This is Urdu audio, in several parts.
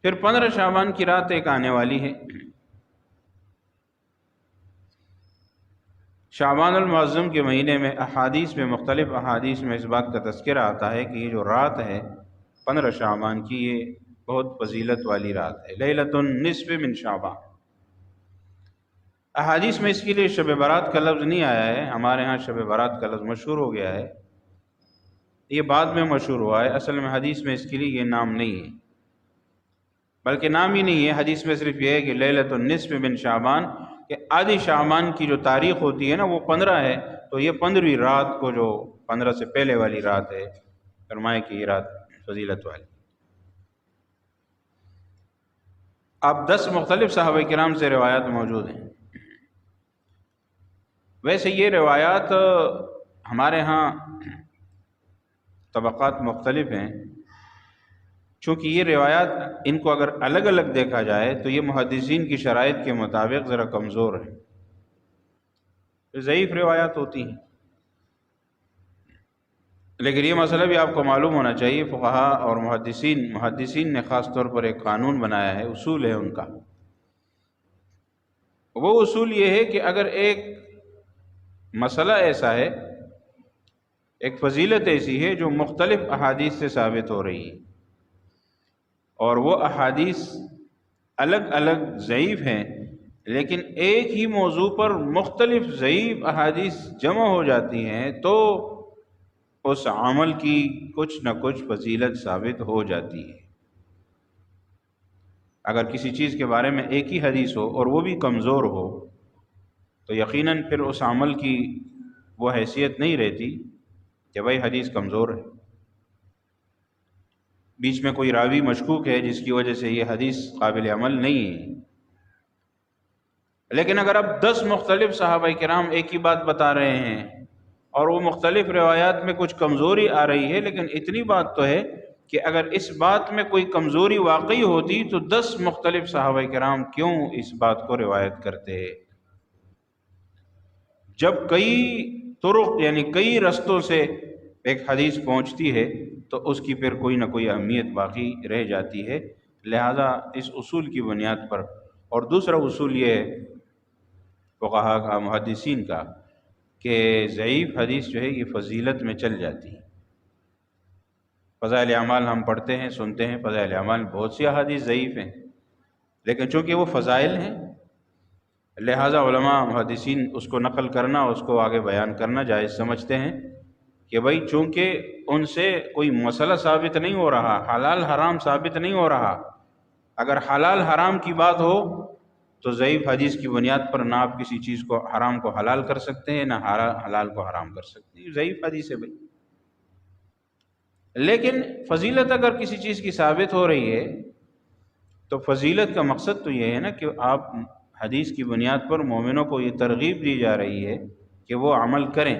پھر 15 شعبان کی رات ایک آنے والی ہے۔ شعبان المعظم کے مہینے میں مختلف احادیث میں اس بات کا تذکرہ آتا ہے کہ یہ جو رات ہے 15 شعبان کی، یہ بہت فضیلت والی رات ہے، لیلۃ النصف من شعبان۔ احادیث میں اس کے لیے شب برات کا لفظ نہیں آیا ہے، ہمارے ہاں شب برات کا لفظ مشہور ہو گیا ہے، یہ بعد میں مشہور ہوا ہے، اصل میں حدیث میں اس کے لیے یہ نام نہیں ہے، بلکہ نام ہی نہیں ہے، حدیث میں صرف یہ ہے کہ لیلۃ النصف من شعبان، کہ آدھی شعبان کی جو تاریخ ہوتی ہے نا وہ 15 ہے، تو یہ 15ویں رات کو، جو 15 سے پہلے والی رات ہے، فرمائے کہ یہ رات فضیلت والی۔ اب 10 مختلف صحابہ کرام سے روایات موجود ہیں۔ ویسے یہ روایات ہمارے ہاں طبقات مختلف ہیں، چونکہ یہ روایات ان کو اگر الگ الگ دیکھا جائے تو یہ محدثین کی شرائط کے مطابق ذرا کمزور ہیں، ضعیف روایات ہوتی ہیں۔ لیکن یہ مسئلہ بھی آپ کو معلوم ہونا چاہیے، فقہا اور محدثین نے خاص طور پر ایک قانون بنایا ہے، اصول ہے ان کا۔ وہ اصول یہ ہے کہ اگر ایک مسئلہ ایسا ہے، ایک فضیلت ایسی ہے جو مختلف احادیث سے ثابت ہو رہی ہے، اور وہ احادیث الگ الگ ضعیف ہیں، لیکن ایک ہی موضوع پر مختلف ضعیف احادیث جمع ہو جاتی ہیں، تو اس عمل کی کچھ نہ کچھ فضیلت ثابت ہو جاتی ہے۔ اگر کسی چیز کے بارے میں ایک ہی حدیث ہو اور وہ بھی کمزور ہو تو یقیناً پھر اس عمل کی وہ حیثیت نہیں رہتی کہ بھائی حدیث کمزور ہے، بیچ میں کوئی راوی مشکوک ہے جس کی وجہ سے یہ حدیث قابل عمل نہیں ہے۔ لیکن اگر اب 10 مختلف صحابہ کرام ایک ہی بات بتا رہے ہیں اور وہ مختلف روایات میں کچھ کمزوری آ رہی ہے، لیکن اتنی بات تو ہے کہ اگر اس بات میں کوئی کمزوری واقعی ہوتی تو 10 مختلف صحابہ کرام کیوں اس بات کو روایت کرتے؟ جب کئی طرق یعنی کئی رستوں سے ایک حدیث پہنچتی ہے تو اس کی پھر کوئی نہ کوئی اہمیت باقی رہ جاتی ہے، لہذا اس اصول کی بنیاد پر۔ اور دوسرا اصول یہ ہے فقہا کا، محدثین کا، کہ ضعیف حدیث جو ہے یہ فضیلت میں چل جاتی ہے۔ فضائل اعمال ہم پڑھتے ہیں، سنتے ہیں، فضائل اعمال بہت سی احادیث ضعیف ہیں، لیکن چونکہ وہ فضائل ہیں لہذا علماء محدثین اس کو نقل کرنا، اس کو آگے بیان کرنا جائز سمجھتے ہیں کہ بھائی چونکہ ان سے کوئی مسئلہ ثابت نہیں ہو رہا، حلال حرام ثابت نہیں ہو رہا، اگر حلال حرام کی بات ہو تو ضعیف حدیث کی بنیاد پر نہ آپ کسی چیز کو حرام کو حلال کر سکتے ہیں، نہ حلال کو حرام کر سکتے ہیں، ضعیف حدیث ہے بھائی۔ لیکن فضیلت اگر کسی چیز کی ثابت ہو رہی ہے تو فضیلت کا مقصد تو یہ ہے نا کہ آپ حدیث کی بنیاد پر مومنوں کو یہ ترغیب دی جا رہی ہے کہ وہ عمل کریں،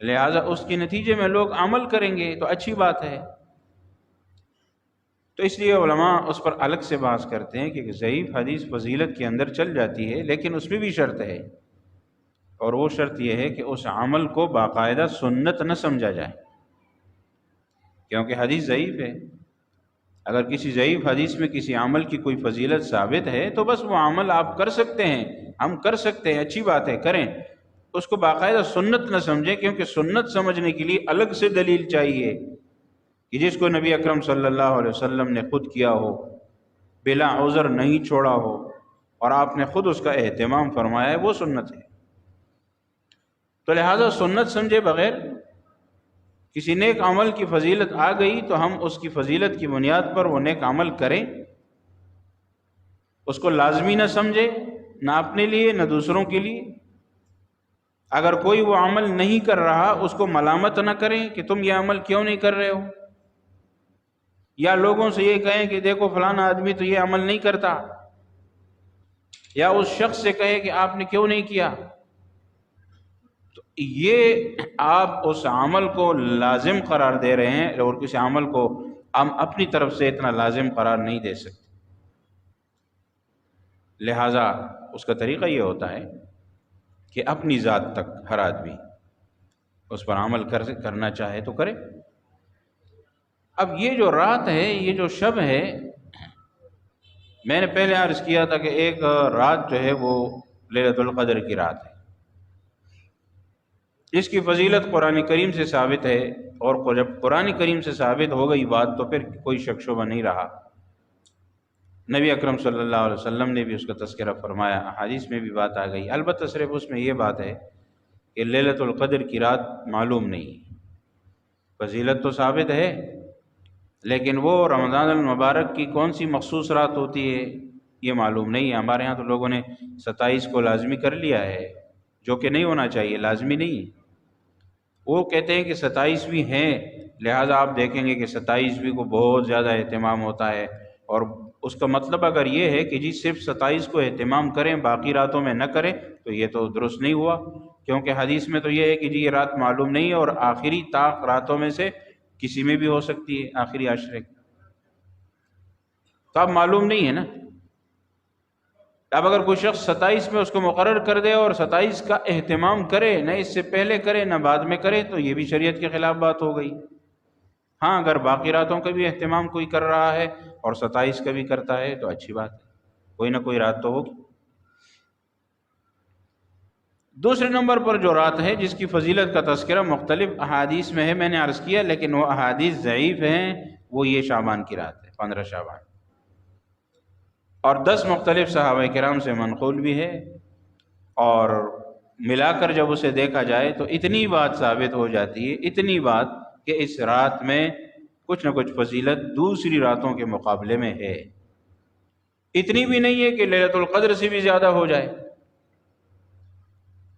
لہذا اس کے نتیجے میں لوگ عمل کریں گے تو اچھی بات ہے۔ تو اس لیے علماء اس پر الگ سے بحث کرتے ہیں کہ ضعیف حدیث فضیلت کے اندر چل جاتی ہے، لیکن اس میں بھی شرط ہے، اور وہ شرط یہ ہے کہ اس عمل کو باقاعدہ سنت نہ سمجھا جائے، کیونکہ حدیث ضعیف ہے۔ اگر کسی ضعیف حدیث میں کسی عمل کی کوئی فضیلت ثابت ہے تو بس وہ عمل آپ کر سکتے ہیں، ہم کر سکتے ہیں، اچھی بات ہے، کریں، اس کو باقاعدہ سنت نہ سمجھیں، کیونکہ سنت سمجھنے کے لیے الگ سے دلیل چاہیے کہ جس کو نبی اکرم صلی اللہ علیہ وسلم نے خود کیا ہو، بلا عذر نہیں چھوڑا ہو، اور آپ نے خود اس کا اہتمام فرمایا ہے، وہ سنت ہے۔ تو لہذا سنت سمجھے بغیر کسی نیک عمل کی فضیلت آ گئی تو ہم اس کی فضیلت کی بنیاد پر وہ نیک عمل کریں، اس کو لازمی نہ سمجھے، نہ اپنے لیے نہ دوسروں کے لیے۔ اگر کوئی وہ عمل نہیں کر رہا اس کو ملامت نہ کریں کہ تم یہ عمل کیوں نہیں کر رہے ہو، یا لوگوں سے یہ کہیں کہ دیکھو فلانا آدمی تو یہ عمل نہیں کرتا، یا اس شخص سے کہے کہ آپ نے کیوں نہیں کیا، تو یہ آپ اس عمل کو لازم قرار دے رہے ہیں، اور کسی عمل کو ہم اپنی طرف سے اتنا لازم قرار نہیں دے سکتے۔ لہٰذا اس کا طریقہ یہ ہوتا ہے کہ اپنی ذات تک ہر آدمی اس پر عمل کرنا چاہے تو کرے۔ اب یہ جو رات ہے، یہ جو شب ہے، میں نے پہلے عرض کیا تھا کہ ایک رات جو ہے وہ لیلۃ القدر کی رات ہے، اس کی فضیلت قرآن کریم سے ثابت ہے، اور جب قرآن کریم سے ثابت ہو گئی بات تو پھر کوئی شک شبہ نہیں رہا۔ نبی اکرم صلی اللہ علیہ وسلم نے بھی اس کا تذکرہ فرمایا، احادیث میں بھی بات آ گئی۔ البتہ صرف اس میں یہ بات ہے کہ لیلۃ القدر کی رات معلوم نہیں، فضیلت تو ثابت ہے، لیکن وہ رمضان المبارک کی کون سی مخصوص رات ہوتی ہے یہ معلوم نہیں ہے۔ ہمارے ہاں تو لوگوں نے 27 کو لازمی کر لیا ہے، جو کہ نہیں ہونا چاہیے، لازمی نہیں ہے۔ وہ کہتے ہیں کہ 27ویں ہیں، لہٰذا آپ دیکھیں گے کہ 27ویں کو بہت زیادہ اہتمام ہوتا ہے، اور اس کا مطلب اگر یہ ہے کہ جی صرف 27 کو اہتمام کریں باقی راتوں میں نہ کریں تو یہ تو درست نہیں ہوا، کیونکہ حدیث میں تو یہ ہے کہ جی یہ رات معلوم نہیں ہے اور آخری طاق راتوں میں سے کسی میں بھی ہو سکتی ہے، آخری عشرے کی، تو اب معلوم نہیں ہے نا۔ اب اگر کوئی شخص 27 میں اس کو مقرر کر دے اور 27 کا اہتمام کرے، نہ اس سے پہلے کرے نہ بعد میں کرے، تو یہ بھی شریعت کے خلاف بات ہو گئی۔ ہاں اگر باقی راتوں کا بھی اہتمام کوئی کر رہا ہے اور 27 کا بھی کرتا ہے تو اچھی بات ہے، کوئی نہ کوئی رات تو ہوگی۔ دوسرے نمبر پر جو رات ہے جس کی فضیلت کا تذکرہ مختلف احادیث میں ہے، میں نے عرض کیا، لیکن وہ احادیث ضعیف ہیں، وہ یہ شعبان کی رات ہے، 15 شعبان، اور 10 مختلف صحابہ کرام سے منقول بھی ہے، اور ملا کر جب اسے دیکھا جائے تو اتنی بات ثابت ہو جاتی ہے، اتنی بات کہ اس رات میں کچھ نہ کچھ فضیلت دوسری راتوں کے مقابلے میں ہے۔ اتنی بھی نہیں ہے کہ لیلۃ القدر سے بھی زیادہ ہو جائے،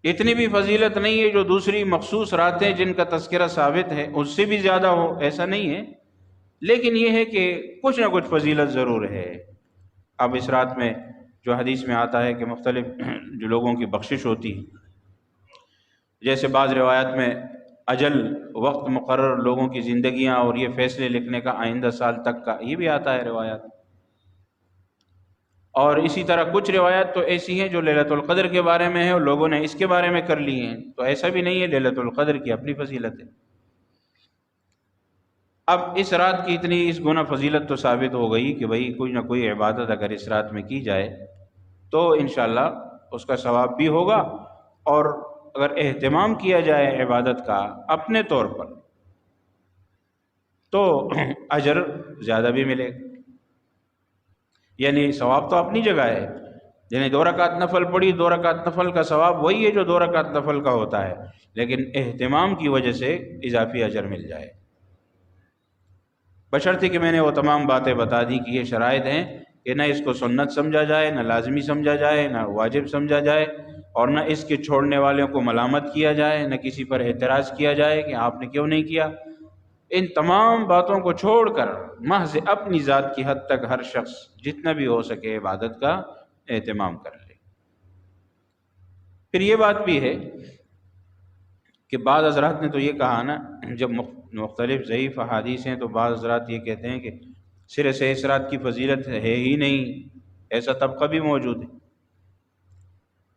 اتنی بھی فضیلت نہیں ہے جو دوسری مخصوص راتیں جن کا تذکرہ ثابت ہے اس سے بھی زیادہ ہو، ایسا نہیں ہے، لیکن یہ ہے کہ کچھ نہ کچھ فضیلت ضرور ہے۔ اب اس رات میں جو حدیث میں آتا ہے کہ مختلف جو لوگوں کی بخشش ہوتی ہے، جیسے بعض روایات میں اجل وقت مقرر لوگوں کی زندگیاں اور یہ فیصلے لکھنے کا آئندہ سال تک کا، یہ بھی آتا ہے روایات، اور اسی طرح کچھ روایات تو ایسی ہیں جو لیلۃ القدر کے بارے میں ہے اور لوگوں نے اس کے بارے میں کر لی ہیں، تو ایسا بھی نہیں ہے، لیلۃ القدر کی اپنی فضیلت ہے۔ اب اس رات کی اتنی اس گنا فضیلت تو ثابت ہو گئی کہ بھئی کوئی نہ کوئی عبادت اگر اس رات میں کی جائے تو انشاءاللہ اس کا ثواب بھی ہوگا، اور اگر اہتمام کیا جائے عبادت کا اپنے طور پر تو اجر زیادہ بھی ملے گا۔ یعنی ثواب تو اپنی جگہ ہے، یعنی 2 رکعت نفل پڑھی، 2 رکعت نفل کا ثواب وہی ہے جو 2 رکعت نفل کا ہوتا ہے، لیکن اہتمام کی وجہ سے اضافی اجر مل جائے، بشرطے کہ میں نے وہ تمام باتیں بتا دی کہ یہ شرائط ہیں کہ نہ اس کو سنت سمجھا جائے، نہ لازمی سمجھا جائے، نہ واجب سمجھا جائے، اور نہ اس کے چھوڑنے والوں کو ملامت کیا جائے، نہ کسی پر اعتراض کیا جائے کہ آپ نے کیوں نہیں کیا۔ ان تمام باتوں کو چھوڑ کر محض اپنی ذات کی حد تک ہر شخص جتنا بھی ہو سکے عبادت کا اہتمام کر لے۔ پھر یہ بات بھی ہے کہ بعض حضرات نے تو یہ کہا نا، جب مختلف ضعیف احادیث ہیں تو بعض حضرات یہ کہتے ہیں کہ سرے سے اس رات کی فضیلت ہے ہی نہیں، ایسا طبقہ بھی موجود ہے،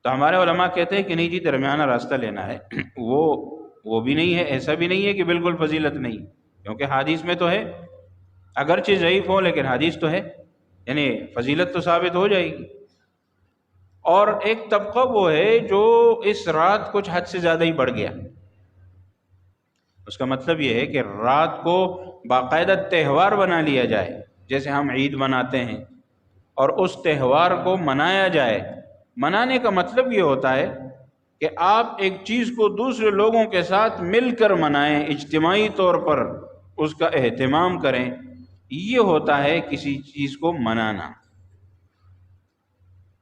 تو ہمارے علماء کہتے ہیں کہ نہیں جی درمیانہ راستہ لینا ہے، وہ بھی نہیں ہے، ایسا بھی نہیں ہے کہ بالکل فضیلت نہیں، کیونکہ حدیث میں تو ہے، اگرچہ ضعیف ہو لیکن حدیث تو ہے، یعنی فضیلت تو ثابت ہو جائے گی۔ اور ایک طبقہ وہ ہے جو اس رات کچھ حد سے زیادہ ہی بڑھ گیا، اس کا مطلب یہ ہے کہ رات کو باقاعدہ تہوار بنا لیا جائے، جیسے ہم عید مناتے ہیں، اور اس تہوار کو منایا جائے۔ منانے کا مطلب یہ ہوتا ہے کہ آپ ایک چیز کو دوسرے لوگوں کے ساتھ مل کر منائیں، اجتماعی طور پر اس کا اہتمام کریں، یہ ہوتا ہے کسی چیز کو منانا۔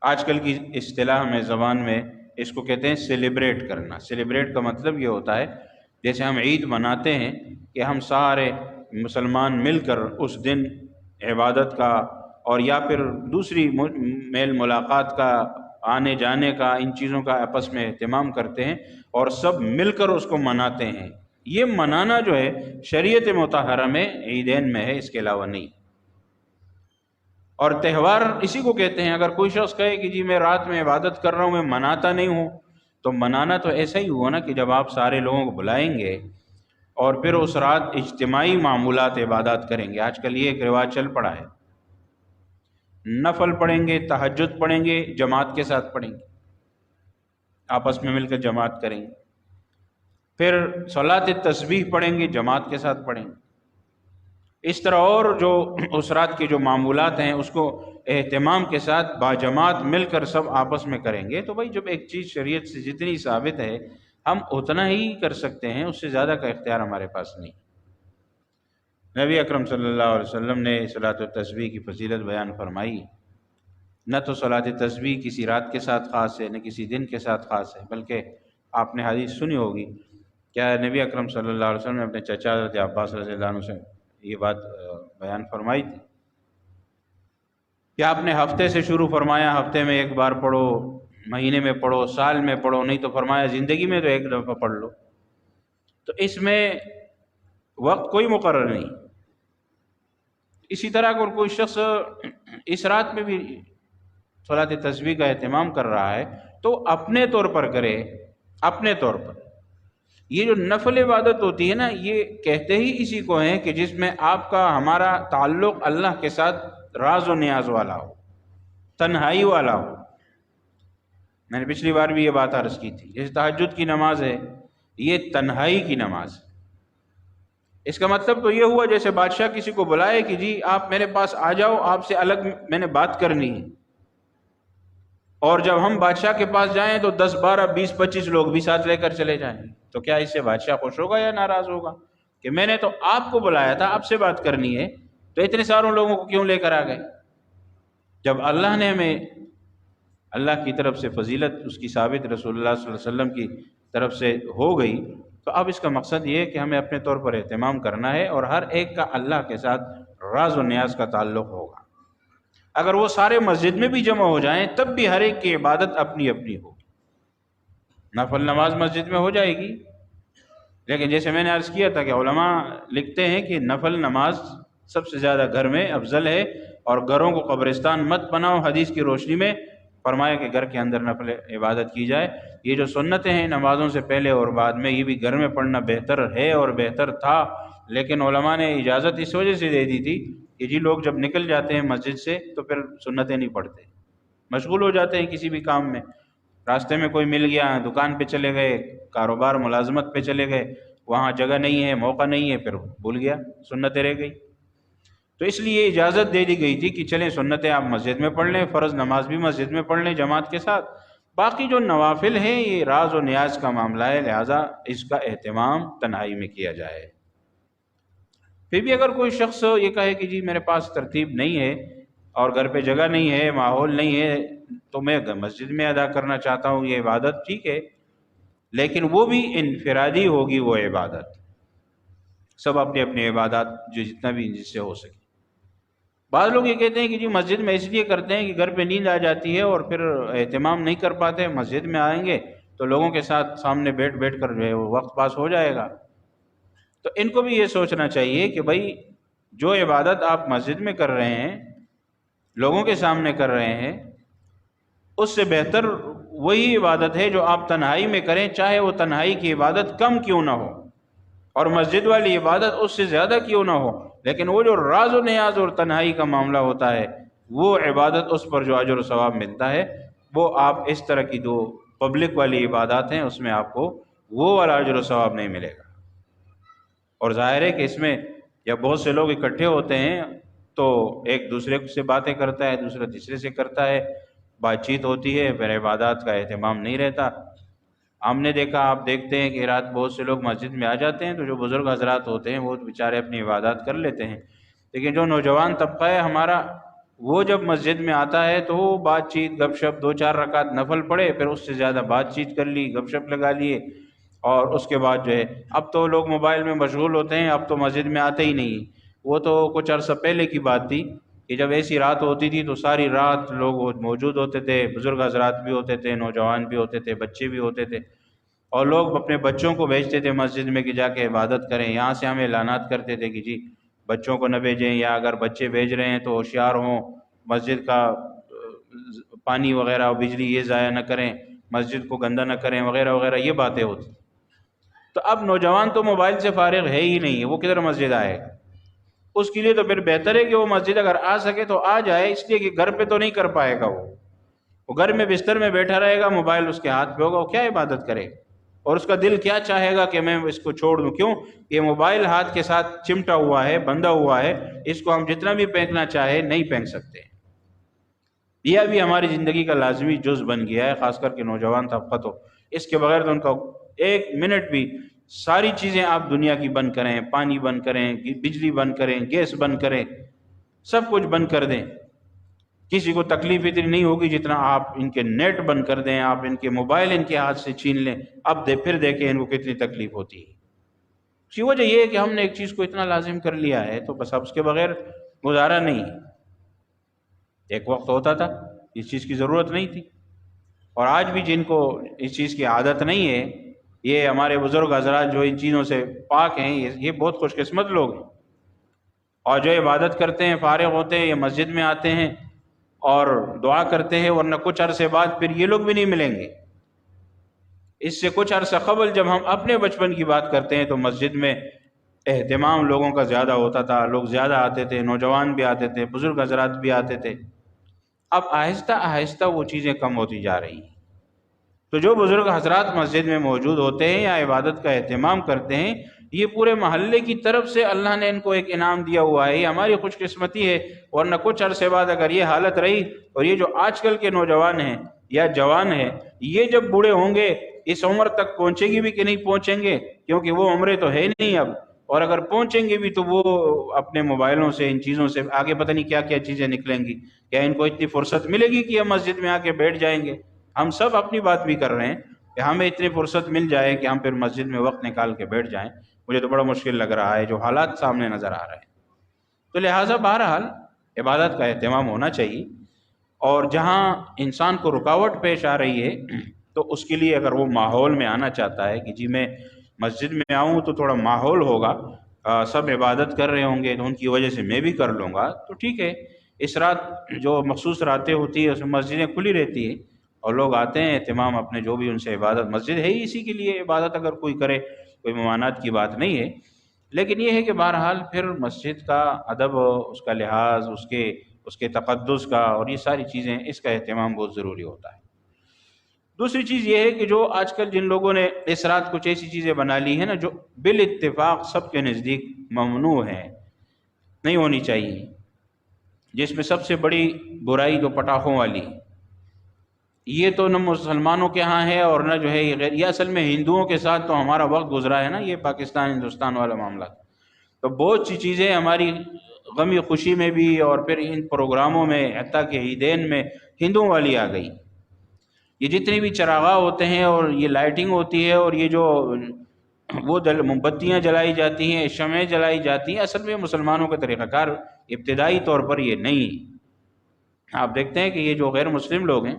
آج کل کی اصطلاح میں زبان میں اس کو کہتے ہیں سیلیبریٹ کرنا۔ سیلیبریٹ کا مطلب یہ ہوتا ہے جیسے ہم عید مناتے ہیں کہ ہم سارے مسلمان مل کر اس دن عبادت کا اور یا پھر دوسری میل ملاقات کا، آنے جانے کا، ان چیزوں کا آپس میں اہتمام کرتے ہیں اور سب مل کر اس کو مناتے ہیں۔ یہ منانا جو ہے شریعت مطہرہ میں عیدین میں ہے، اس کے علاوہ نہیں۔ اور تہوار اسی کو کہتے ہیں۔ اگر کوئی شخص کہے کہ جی میں رات میں عبادت کر رہا ہوں، میں مناتا نہیں ہوں، تو منانا تو ایسا ہی ہوا نا کہ جب آپ سارے لوگوں کو بلائیں گے اور پھر اس رات اجتماعی معمولات عبادات کریں گے۔ آج کل یہ ایک رواج چل پڑا ہے نفل پڑھیں گے، تہجد پڑھیں گے، جماعت کے ساتھ پڑھیں گے، آپس میں مل کر جماعت کریں گے۔ پھر صلاۃ تسبیح پڑھیں گے، جماعت کے ساتھ پڑھیں گے۔ اس طرح اور جو اس رات کے جو معمولات ہیں اس کو اہتمام کے ساتھ باجماعت مل کر سب آپس میں کریں گے۔ تو بھائی جب ایک چیز شریعت سے جتنی ثابت ہے ہم اتنا ہی کر سکتے ہیں، اس سے زیادہ کا اختیار ہمارے پاس نہیں۔ نبی اکرم صلی اللہ علیہ وسلم نے صلاۃ التسبیح کی فضیلت بیان فرمائی۔ نہ تو صلاۃ تسبیح کسی رات کے ساتھ خاص ہے، نہ کسی دن کے ساتھ خاص ہے، بلکہ آپ نے حدیث سنی ہوگی، کیا نبی اکرم صلی اللہ علیہ وسلم نے اپنے چچا حضرت عباس رضی اللہ عنہ سے یہ بات بیان فرمائی تھی کہ آپ نے ہفتے سے شروع فرمایا، ہفتے میں ایک بار پڑھو، مہینے میں پڑھو، سال میں پڑھو، نہیں تو فرمایا زندگی میں تو ایک دفعہ پڑھ لو۔ تو اس میں وقت کوئی مقرر نہیں۔ اسی طرح اگر کوئی شخص اس رات میں بھی صلاۃ تسبیح کا اہتمام کر رہا ہے تو اپنے طور پر کرے، اپنے طور پر۔ یہ جو نفل عبادت ہوتی ہے نا، یہ کہتے ہی اسی کو ہیں کہ جس میں آپ کا ہمارا تعلق اللہ کے ساتھ راز و نیاز والا ہو، تنہائی والا ہو۔ میں نے پچھلی بار بھی یہ بات عرض کی تھی، جیسے تہجد کی نماز ہے، یہ تنہائی کی نماز ہے۔ اس کا مطلب تو یہ ہوا جیسے بادشاہ کسی کو بلائے کہ جی آپ میرے پاس آ جاؤ، آپ سے الگ میں نے بات کرنی ہے، اور جب ہم بادشاہ کے پاس جائیں تو 10 12 20 25 لوگ بھی ساتھ لے کر چلے جائیں، تو کیا اس سے بادشاہ خوش ہوگا یا ناراض ہوگا کہ میں نے تو آپ کو بلایا تھا، آپ سے بات کرنی ہے، تو اتنے ساروں لوگوں کو کیوں لے کر آ گئے؟ جب اللہ نے ہمیں اللہ کی طرف سے فضیلت اس کی ثابت رسول اللہ صلی اللہ علیہ وسلم کی طرف سے ہو گئی، تو اب اس کا مقصد یہ ہے کہ ہمیں اپنے طور پر اہتمام کرنا ہے، اور ہر ایک کا اللہ کے ساتھ راز و نیاز کا تعلق ہوگا۔ اگر وہ سارے مسجد میں بھی جمع ہو جائیں تب بھی ہر ایک کی عبادت اپنی اپنی ہوگی۔ نفل نماز مسجد میں ہو جائے گی، لیکن جیسے میں نے عرض کیا تھا کہ علماء لکھتے ہیں کہ نفل نماز سب سے زیادہ گھر میں افضل ہے، اور گھروں کو قبرستان مت بناؤ، حدیث کی روشنی میں فرمایا کہ گھر کے اندر نفل عبادت کی جائے۔ یہ جو سنتیں ہیں نمازوں سے پہلے اور بعد میں، یہ بھی گھر میں پڑھنا بہتر ہے اور بہتر تھا، لیکن علماء نے اجازت اس وجہ سے دے دی تھی کہ جی لوگ جب نکل جاتے ہیں مسجد سے تو پھر سنتیں نہیں پڑھتے، مشغول ہو جاتے ہیں کسی بھی کام میں، راستے میں کوئی مل گیا، دکان پہ چلے گئے، کاروبار ملازمت پہ چلے گئے، وہاں جگہ نہیں ہے، موقع نہیں ہے، پھر بھول گیا، سنتیں رہ گئی۔ تو اس لیے اجازت دے دی گئی تھی کہ چلیں سنتیں آپ مسجد میں پڑھ لیں، فرض نماز بھی مسجد میں پڑھ لیں جماعت کے ساتھ، باقی جو نوافل ہیں یہ راز و نیاز کا معاملہ ہے، لہٰذا اس کا اہتمام تنہائی میں کیا جائے۔ پھر بھی اگر کوئی شخص یہ کہے کہ جی میرے پاس ترتیب نہیں ہے اور گھر پہ جگہ نہیں ہے، ماحول نہیں ہے، تو میں مسجد میں ادا کرنا چاہتا ہوں یہ عبادت، ٹھیک ہے، لیکن وہ بھی انفرادی ہوگی وہ عبادت، سب اپنی اپنی عبادات جو جتنا بھی جس سے ہو سکے۔ بعض لوگ یہ کہتے ہیں کہ جی مسجد میں اس لیے کرتے ہیں کہ گھر پہ نیند آ جاتی ہے اور پھر اہتمام نہیں کر پاتے، مسجد میں آئیں گے تو لوگوں کے ساتھ سامنے بیٹھ بیٹھ کر جو ہے وہ وقت پاس ہو جائے گا۔ تو ان کو بھی یہ سوچنا چاہیے کہ بھائی جو عبادت آپ مسجد میں کر رہے ہیں، لوگوں کے سامنے کر رہے ہیں، اس سے بہتر وہی عبادت ہے جو آپ تنہائی میں کریں، چاہے وہ تنہائی کی عبادت کم کیوں نہ ہو اور مسجد والی عبادت اس سے زیادہ کیوں نہ ہو، لیکن وہ جو راز و نیاز اور تنہائی کا معاملہ ہوتا ہے وہ عبادت، اس پر جو اجر و ثواب ملتا ہے، وہ آپ اس طرح کی جو پبلک والی عبادات ہیں اس میں آپ کو وہ والا اجر و ثواب نہیں ملے گا۔ اور ظاہر ہے کہ اس میں جب بہت سے لوگ اکٹھے ہوتے ہیں تو ایک دوسرے سے باتیں کرتا ہے، دوسرا تیسرے سے کرتا ہے، بات چیت ہوتی ہے، پھر عبادات کا اہتمام نہیں رہتا۔ ہم نے دیکھا، آپ دیکھتے ہیں کہ رات بہت سے لوگ مسجد میں آ جاتے ہیں تو جو بزرگ حضرات ہوتے ہیں وہ بیچارے اپنی عبادات کر لیتے ہیں، لیکن جو نوجوان طبقہ ہے ہمارا، وہ جب مسجد میں آتا ہے تو وہ بات چیت، گپ شپ، 2 4 رکعت نفل پڑھے، پھر اس سے زیادہ بات چیت کر لی، گپ شپ لگا لیے، اور اس کے بعد جو ہے اب تو لوگ موبائل میں مشغول ہوتے ہیں، اب تو مسجد میں آتے ہی نہیں۔ وہ تو کچھ عرصہ پہلے کی بات تھی کہ جب ایسی رات ہوتی تھی تو ساری رات لوگ موجود ہوتے تھے، بزرگ حضرات بھی ہوتے تھے، نوجوان بھی ہوتے تھے، بچے بھی ہوتے تھے، اور لوگ اپنے بچوں کو بھیجتے تھے مسجد میں کہ جا کے عبادت کریں۔ یہاں سے ہمیں اعلانات کرتے تھے کہ جی بچوں کو نہ بھیجیں، یا اگر بچے بھیج رہے ہیں تو ہوشیار ہوں، مسجد کا پانی وغیرہ اور بجلی یہ ضائع نہ کریں، مسجد کو گندہ نہ کریں، وغیرہ وغیرہ، یہ باتیں ہوتی۔ تو اب نوجوان تو موبائل سے فارغ ہے ہی نہیں ہے، وہ کدھر مسجد آئے گا؟ اس کے لیے تو پھر بہتر ہے کہ وہ مسجد اگر آ سکے تو آ جائے، اس لیے کہ گھر پہ تو نہیں کر پائے گا، وہ گھر میں بستر میں بیٹھا رہے گا، موبائل اس کے ہاتھ پہ ہوگا، وہ کیا عبادت کرے گا؟ اور اس کا دل کیا چاہے گا کہ میں اس کو چھوڑ دوں؟ کیوں؟ یہ موبائل ہاتھ کے ساتھ چمٹا ہوا ہے، بندھا ہوا ہے، اس کو ہم جتنا بھی پھینکنا چاہے نہیں پھینک سکتے۔ یہ ابھی ہماری زندگی کا لازمی جز بن گیا ہے، خاص کر کے نوجوان طبقہ تو اس کے بغیر تو ان کا ایک منٹ بھی، ساری چیزیں آپ دنیا کی بند کریں، پانی بند کریں، بجلی بند کریں، گیس بند کریں، سب کچھ بند کر دیں، کسی کو تکلیف اتنی نہیں ہوگی جتنا آپ ان کے نیٹ بند کر دیں، آپ ان کے موبائل ان کے ہاتھ سے چھین لیں، اب پھر دیکھیں ان کو کتنی تکلیف ہوتی ہے۔ اس کی وجہ یہ ہے کہ ہم نے ایک چیز کو اتنا لازم کر لیا ہے تو بس اب اس کے بغیر گزارا نہیں ہے۔ ایک وقت ہوتا تھا اس چیز کی ضرورت نہیں تھی، اور آج بھی جن کو اس چیز کی عادت نہیں ہے، یہ ہمارے بزرگ حضرات جو ان چیزوں سے پاک ہیں، یہ بہت خوش قسمت لوگ ہیں، اور جو عبادت کرتے ہیں، فارغ ہوتے ہیں، یہ مسجد میں آتے ہیں اور دعا کرتے ہیں، ورنہ کچھ عرصے بعد پھر یہ لوگ بھی نہیں ملیں گے۔ اس سے کچھ عرصہ قبل جب ہم اپنے بچپن کی بات کرتے ہیں تو مسجد میں اہتمام لوگوں کا زیادہ ہوتا تھا، لوگ زیادہ آتے تھے، نوجوان بھی آتے تھے، بزرگ حضرات بھی آتے تھے۔ اب آہستہ آہستہ وہ چیزیں کم ہوتی جا رہی ہیں۔ تو جو بزرگ حضرات مسجد میں موجود ہوتے ہیں یا عبادت کا اہتمام کرتے ہیں، یہ پورے محلے کی طرف سے اللہ نے ان کو ایک انعام دیا ہوا ہے، یہ ہماری خوش قسمتی ہے، ورنہ کچھ عرصے بعد اگر یہ حالت رہی، اور یہ جو آج کل کے نوجوان ہیں یا جوان ہیں، یہ جب بوڑھے ہوں گے اس عمر تک پہنچے گی بھی کہ نہیں پہنچیں گے، کیونکہ وہ عمریں تو ہے نہیں اب، اور اگر پہنچیں گے بھی تو وہ اپنے موبائلوں سے، ان چیزوں سے آگے پتہ نہیں کیا کیا چیزیں نکلیں گی، کیا ان کو اتنی فرصت ملے گی کہ ہم مسجد میں آ کے بیٹھ جائیں گے؟ ہم سب اپنی بات بھی کر رہے ہیں کہ ہمیں اتنی فرصت مل جائے کہ ہم پھر مسجد میں وقت نکال کے بیٹھ جائیں، مجھے تو بڑا مشکل لگ رہا ہے جو حالات سامنے نظر آ رہے ہیں۔ تو لہٰذا بہرحال عبادت کا اہتمام ہونا چاہیے، اور جہاں انسان کو رکاوٹ پیش آ رہی ہے تو اس کے لیے اگر وہ ماحول میں آنا چاہتا ہے کہ جی میں مسجد میں آؤں تو تھوڑا ماحول ہوگا، سب عبادت کر رہے ہوں گے تو ان کی وجہ سے میں بھی کر لوں گا، تو ٹھیک ہے، اس رات جو مخصوص راتیں ہوتی ہیں اس میں مسجدیں کھلی رہتی ہیں اور لوگ آتے ہیں، اہتمام اپنے جو بھی ان سے عبادت، مسجد ہے ہی اسی کے لیے، عبادت اگر کوئی کرے کوئی ممانعت کی بات نہیں ہے، لیکن یہ ہے کہ بہرحال پھر مسجد کا ادب، اس کا لحاظ، اس کے تقدس کا اور یہ ساری چیزیں، اس کا اہتمام بہت ضروری ہوتا ہے۔ دوسری چیز یہ ہے کہ جو آج کل جن لوگوں نے اس رات کچھ ایسی چیزیں بنا لی ہیں نا جو بالاتفاق سب کے نزدیک ممنوع ہیں، نہیں ہونی چاہیے، جس میں سب سے بڑی برائی جو پٹاخوں والی، یہ تو نہ مسلمانوں کے ہاں ہے اور نہ جو ہے یہ غیر، یہ اصل میں ہندوؤں کے ساتھ تو ہمارا وقت گزرا ہے نا، یہ پاکستان ہندوستان والا معاملہ، تو بہت سی چیزیں ہماری غمی خوشی میں بھی اور پھر ان پروگراموں میں، حتیٰ کہ عیدین میں ہندوؤں والی آ گئی۔ یہ جتنے بھی چراغاں ہوتے ہیں اور یہ لائٹنگ ہوتی ہے اور یہ جو وہ موم بتیاں جلائی جاتی ہیں، شمعیں جلائی جاتی ہیں، اصل میں مسلمانوں کا طریقہ کار ابتدائی طور پر یہ نہیں۔ آپ دیکھتے ہیں کہ یہ جو غیر مسلم لوگ ہیں،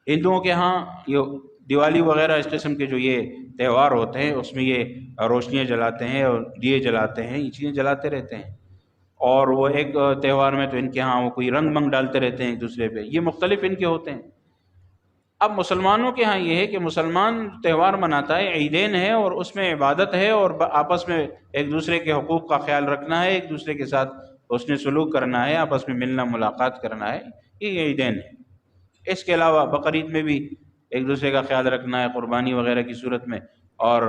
ہندوؤں کے ہاں یہ دیوالی وغیرہ اس قسم کے جو یہ تہوار ہوتے ہیں اس میں یہ روشنیاں جلاتے ہیں اور دیے جلاتے ہیں، یہ چیزیں جلاتے رہتے ہیں، اور وہ ایک تہوار میں تو ان کے ہاں وہ کوئی رنگ منگ ڈالتے رہتے ہیں ایک دوسرے پہ، یہ مختلف ان کے ہوتے ہیں۔ اب مسلمانوں کے ہاں یہ ہے کہ مسلمان تہوار مناتا ہے، عیدین ہے اور اس میں عبادت ہے اور آپس میں ایک دوسرے کے حقوق کا خیال رکھنا ہے، ایک دوسرے کے ساتھ حسن سلوک کرنا ہے، آپس میں ملنا ملاقات کرنا ہے، یہ عیدین ہے۔ اس کے علاوہ بقرعید میں بھی ایک دوسرے کا خیال رکھنا ہے قربانی وغیرہ کی صورت میں، اور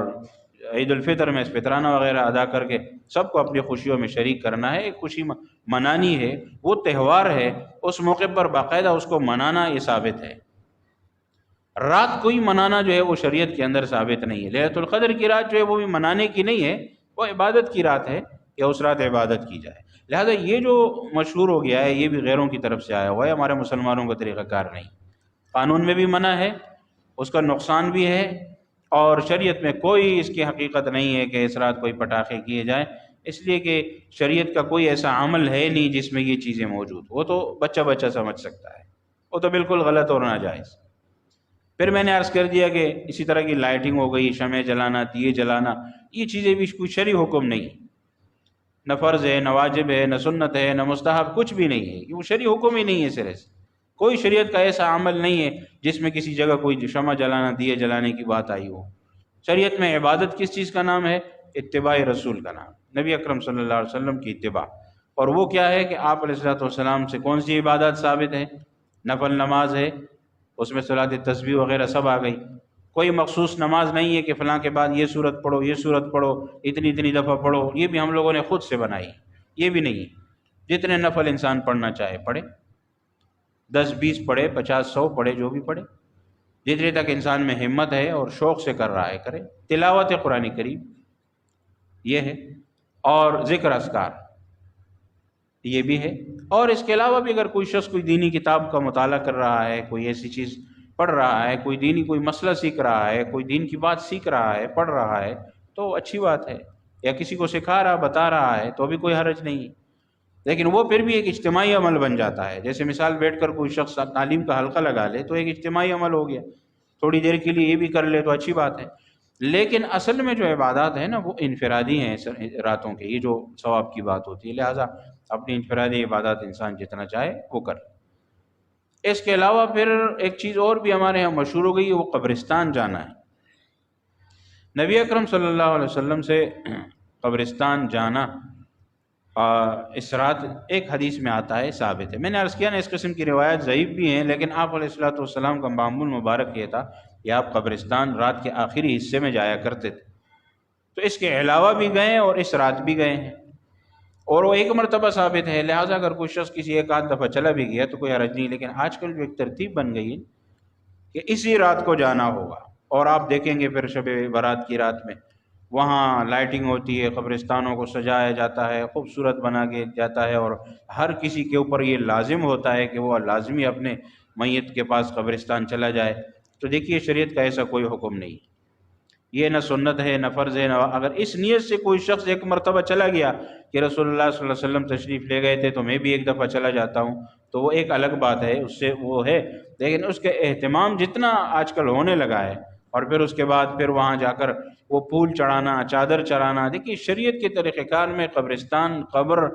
عید الفطر میں فطرانہ وغیرہ ادا کر کے سب کو اپنی خوشیوں میں شریک کرنا ہے، ایک خوشی منانی ہے، وہ تہوار ہے، اس موقع پر باقاعدہ اس کو منانا یہ ثابت ہے۔ رات کو ہی منانا جو ہے وہ شریعت کے اندر ثابت نہیں ہے۔ لیلۃ القدر کی رات جو ہے وہ بھی منانے کی نہیں ہے، وہ عبادت کی رات ہے کہ اس رات عبادت کی جائے۔ لہذا یہ جو مشہور ہو گیا ہے یہ بھی غیروں کی طرف سے آیا ہوا ہے، ہمارے مسلمانوں کا طریقہ کار نہیں۔ قانون میں بھی منع ہے، اس کا نقصان بھی ہے، اور شریعت میں کوئی اس کی حقیقت نہیں ہے کہ اس رات کوئی پٹاخے کیے جائیں، اس لیے کہ شریعت کا کوئی ایسا عمل ہے نہیں جس میں یہ چیزیں موجود، وہ تو بچہ بچہ سمجھ سکتا ہے، وہ تو بالکل غلط اور ناجائز۔ پھر میں نے عرض کر دیا کہ اسی طرح کی لائٹنگ ہو گئی، شمع جلانا، دیے جلانا، یہ چیزیں بھی کوئی شرعی حکم نہیں، نہ فرض ہے، نہ واجب ہے، نہ سنت ہے، نہ مستحب، کچھ بھی نہیں ہے، وہ شرعی حکم ہی نہیں ہے سرے سے۔ کوئی شریعت کا ایسا عمل نہیں ہے جس میں کسی جگہ کوئی شمع جلانا، دیے جلانے کی بات آئی ہو۔ شریعت میں عبادت کس چیز کا نام ہے؟ اتباع رسول کا نام، نبی اکرم صلی اللہ علیہ وسلم کی اتباع۔ اور وہ کیا ہے کہ آپ علیہ الصلوۃ والسلام سے کون سی عبادات ثابت ہے؟ نفل نماز ہے، اس میں صلاۃ تسبیح وغیرہ سب آ گئی۔ کوئی مخصوص نماز نہیں ہے کہ فلاں کے بعد یہ صورت پڑھو، یہ صورت پڑھو، اتنی اتنی دفعہ پڑھو، یہ بھی ہم لوگوں نے خود سے بنائی، یہ بھی نہیں ہے۔ جتنے نفل انسان پڑھنا چاہے پڑھے، 10 20 پڑھے، 50 100 پڑھے، جو بھی پڑھے، جتنے تک انسان میں ہمت ہے اور شوق سے کر رہا ہے کرے۔ تلاوت قرآن کریم یہ ہے، اور ذکر اذکار یہ بھی ہے۔ اور اس کے علاوہ بھی اگر کوئی شخص کوئی دینی کتاب کا مطالعہ کر رہا ہے، کوئی ایسی چیز پڑھ رہا ہے، کوئی دینی کوئی مسئلہ سیکھ رہا ہے، کوئی دین کی بات سیکھ رہا ہے، پڑھ رہا ہے، تو اچھی بات ہے، یا کسی کو سکھا رہا بتا رہا ہے تو بھی کوئی حرج نہیں ہے۔ لیکن وہ پھر بھی ایک اجتماعی عمل بن جاتا ہے۔ جیسے مثال بیٹھ کر کوئی شخص تعلیم کا حلقہ لگا لے تو ایک اجتماعی عمل ہو گیا، تھوڑی دیر کے لیے یہ بھی کر لے تو اچھی بات ہے۔ لیکن اصل میں جو عبادات ہیں نا وہ انفرادی ہیں راتوں کے، یہ جو ثواب کی بات ہوتی ہے، لہٰذا اپنی انفرادی عبادات انسان جتنا چاہے وہ کر۔ اس کے علاوہ پھر ایک چیز اور بھی ہمارے یہاں مشہور ہو گئی ہے، وہ قبرستان جانا ہے۔ نبی اکرم صلی اللہ علیہ وسلم سے قبرستان جانا اس رات ایک حدیث میں آتا ہے، ثابت ہے۔ میں نے عرض کیا نا اس قسم کی روایت ضعیف بھی ہیں، لیکن آپ علیہ الصلوۃ والسلام کا معمول مبارک یہ تھا کہ آپ قبرستان رات کے آخری حصے میں جایا کرتے تھے۔ تو اس کے علاوہ بھی گئے اور اس رات بھی گئے ہیں، اور وہ ایک مرتبہ ثابت ہے، لہٰذا اگر کوئی شخص کسی ایک آدھ دفعہ چلا بھی گیا تو کوئی حرج نہیں۔ لیکن آج کل جو ایک ترتیب بن گئی ہے کہ اسی رات کو جانا ہوگا، اور آپ دیکھیں گے پھر شب برات کی رات میں وہاں لائٹنگ ہوتی ہے، قبرستانوں کو سجایا جاتا ہے، خوبصورت بنا کے جاتا ہے، اور ہر کسی کے اوپر یہ لازم ہوتا ہے کہ وہ لازمی اپنے میت کے پاس قبرستان چلا جائے۔ تو دیکھیے شریعت کا ایسا کوئی حکم نہیں، یہ نہ سنت ہے نہ فرض ہے، نہ اگر اس نیت سے کوئی شخص ایک مرتبہ چلا گیا کہ رسول اللہ صلی اللہ علیہ وسلم تشریف لے گئے تھے تو میں بھی ایک دفعہ چلا جاتا ہوں، تو وہ ایک الگ بات ہے، اس سے وہ ہے۔ لیکن اس کے اہتمام جتنا آج کل ہونے لگا ہے، اور پھر اس کے بعد پھر وہاں جا کر وہ پھول چڑھانا، چادر چڑھانا، دیکھیے شریعت کے طریقہ کار میں قبرستان، قبر،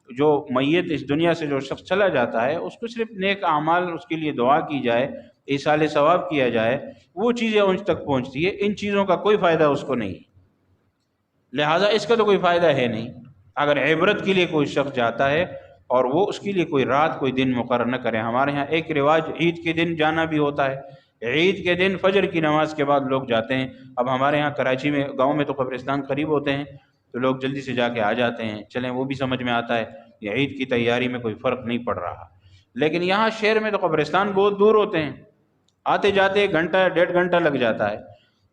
جو میت اس دنیا سے جو شخص چلا جاتا ہے اس کو صرف نیک اعمال، اس کے لیے دعا کی جائے، ایصال ثواب کیا جائے، وہ چیزیں ان تک پہنچتی ہے، ان چیزوں کا کوئی فائدہ اس کو نہیں، لہٰذا اس کا تو کوئی فائدہ ہے نہیں۔ اگر عبرت کے لیے کوئی شخص جاتا ہے اور وہ اس کے لیے کوئی رات کوئی دن مقرر نہ کرے، ہمارے ہاں ایک رواج عید کے دن جانا بھی ہوتا ہے، عید کے دن فجر کی نماز کے بعد لوگ جاتے ہیں۔ اب ہمارے ہاں کراچی میں گاؤں میں تو قبرستان قریب ہوتے ہیں تو لوگ جلدی سے جا کے آ جاتے ہیں، چلیں وہ بھی سمجھ میں آتا ہے، یہ عید کی تیاری میں کوئی فرق نہیں پڑ رہا۔ لیکن یہاں شہر میں تو قبرستان بہت دور ہوتے ہیں، آتے جاتے 1 گھنٹہ 1.5 گھنٹہ لگ جاتا ہے۔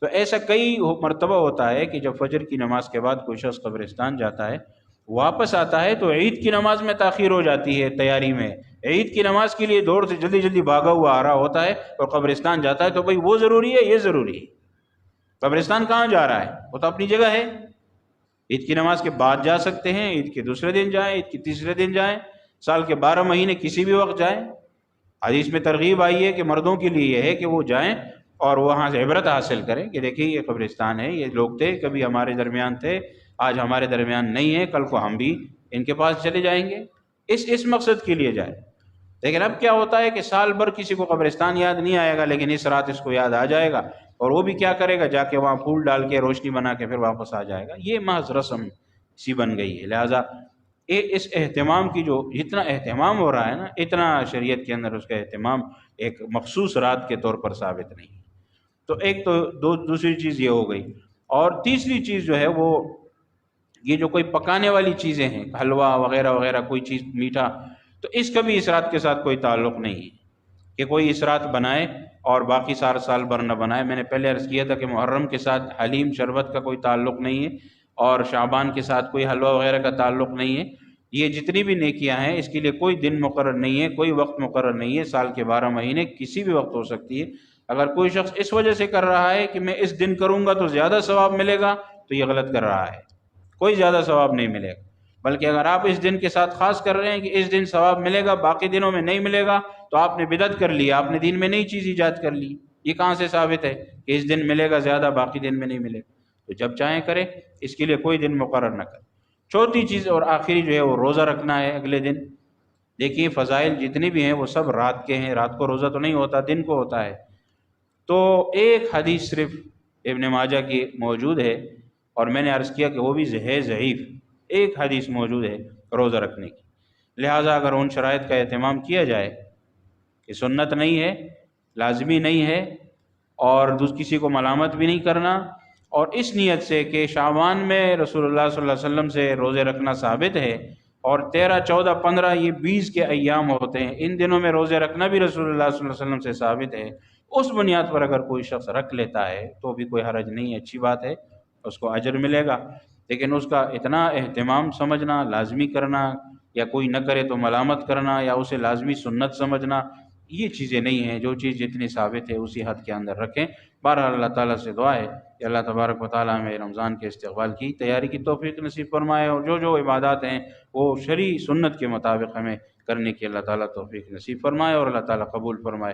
تو ایسا کئی مرتبہ ہوتا ہے کہ جب فجر کی نماز کے بعد کوئی شخص قبرستان جاتا ہے، واپس آتا ہے تو عید کی نماز میں تاخیر ہو جاتی ہے، تیاری میں عید کی نماز کے لیے دور سے جلدی جلدی بھاگا ہوا آ رہا ہوتا ہے اور قبرستان جاتا ہے، تو بھئی وہ ضروری ہے یہ ضروری ہے؟ قبرستان کہاں جا رہا ہے؟ وہ تو اپنی جگہ ہے، عید کی نماز کے بعد جا سکتے ہیں، عید کے دوسرے دن جائیں، عید کے تیسرے دن جائیں، سال کے 12 مہینے کسی بھی وقت جائیں۔ حدیث میں ترغیب آئی ہے کہ مردوں کے لیے یہ ہے کہ وہ جائیں اور وہاں سے عبرت حاصل کریں کہ دیکھیے یہ قبرستان ہے، یہ لوگ تھے، کبھی ہمارے درمیان تھے، آج ہمارے درمیان نہیں ہے، کل کو ہم بھی ان کے پاس چلے جائیں گے، اس مقصد کے لیے جائیں۔ لیکن اب کیا ہوتا ہے کہ سال بھر کسی کو قبرستان یاد نہیں آئے گا، لیکن اس رات اس کو یاد آ جائے گا، اور وہ بھی کیا کرے گا، جا کے وہاں پھول ڈال کے روشنی بنا کے پھر واپس آ جائے گا۔ یہ محض رسم سی بن گئی ہے، لہٰذا اس اہتمام کی جو جتنا اہتمام ہو رہا ہے نا، اتنا شریعت کے اندر اس کا اہتمام ایک مخصوص رات کے طور پر ثابت نہیں۔ تو ایک تو دوسری چیز یہ ہو گئی، اور تیسری چیز جو ہے وہ یہ جو کوئی پکانے والی چیزیں ہیں، حلوہ وغیرہ وغیرہ، کوئی چیز میٹھا، تو اس کا بھی اس رات کے ساتھ کوئی تعلق نہیں ہے کہ کوئی اس رات بنائے اور باقی سال بھر نہ بنائے۔ میں نے پہلے عرض کیا تھا کہ محرم کے ساتھ حلیم شربت کا کوئی تعلق نہیں ہے، اور شعبان کے ساتھ کوئی حلوہ وغیرہ کا تعلق نہیں ہے۔ یہ جتنی بھی نیکیاں ہیں اس کے لیے کوئی دن مقرر نہیں ہے، کوئی وقت مقرر نہیں ہے، سال کے 12 مہینے کسی بھی وقت ہو سکتی ہے۔ اگر کوئی شخص اس وجہ سے کر رہا ہے کہ میں اس دن کروں گا تو زیادہ ثواب ملے گا، تو یہ غلط کر رہا ہے، کوئی زیادہ ثواب نہیں ملے گا۔ بلکہ اگر آپ اس دن کے ساتھ خاص کر رہے ہیں کہ اس دن ثواب ملے گا، باقی دنوں میں نہیں ملے گا، تو آپ نے بدعت کر لی، آپ نے دین میں نئی چیز ایجاد کر لی۔ یہ کہاں سے ثابت ہے کہ اس دن ملے گا زیادہ، باقی دن میں نہیں ملے گا؟ تو جب چاہیں کریں، اس کے لیے کوئی دن مقرر نہ کریں۔ چوتھی چیز اور آخری جو ہے وہ روزہ رکھنا ہے اگلے دن۔ دیکھیے فضائل جتنی بھی ہیں وہ سب رات کے ہیں، رات کو روزہ تو نہیں ہوتا، دن کو ہوتا ہے۔ تو ایک حدیث صرف ابن ماجہ کی موجود ہے، اور میں نے عرض کیا کہ وہ بھی ہے ضعیف، ایک حدیث موجود ہے روزہ رکھنے کی۔ لہٰذا اگر ان شرائط کا اہتمام کیا جائے کہ سنت نہیں ہے، لازمی نہیں ہے، اور کسی کو ملامت بھی نہیں کرنا، اور اس نیت سے کہ شعبان میں رسول اللہ صلی اللہ علیہ وسلم سے روزے رکھنا ثابت ہے، اور 13، 14، 15 یہ 20 کے ایام ہوتے ہیں، ان دنوں میں روزے رکھنا بھی رسول اللہ صلی اللہ علیہ وسلم سے ثابت ہے، اس بنیاد پر اگر کوئی شخص رکھ لیتا ہے تو بھی کوئی حرج نہیں ہے، اچھی بات ہے، اس کو اجر ملے گا۔ لیکن اس کا اتنا اہتمام سمجھنا، لازمی کرنا، یا کوئی نہ کرے تو ملامت کرنا، یا اسے لازمی سنت سمجھنا، یہ چیزیں نہیں ہیں۔ جو چیز جتنی ثابت ہے اسی حد کے اندر رکھیں۔ بہرحال اللہ تعالیٰ سے دعا ہے کہ اللہ تبارک و تعالیٰ ہمیں رمضان کے استقبال کی تیاری کی توفیق نصیب فرمائے، اور جو عبادات ہیں وہ شرعی سنت کے مطابق ہمیں کرنے کی اللہ تعالیٰ توفیق نصیب فرمائے، اور اللہ تعالیٰ قبول فرمائے۔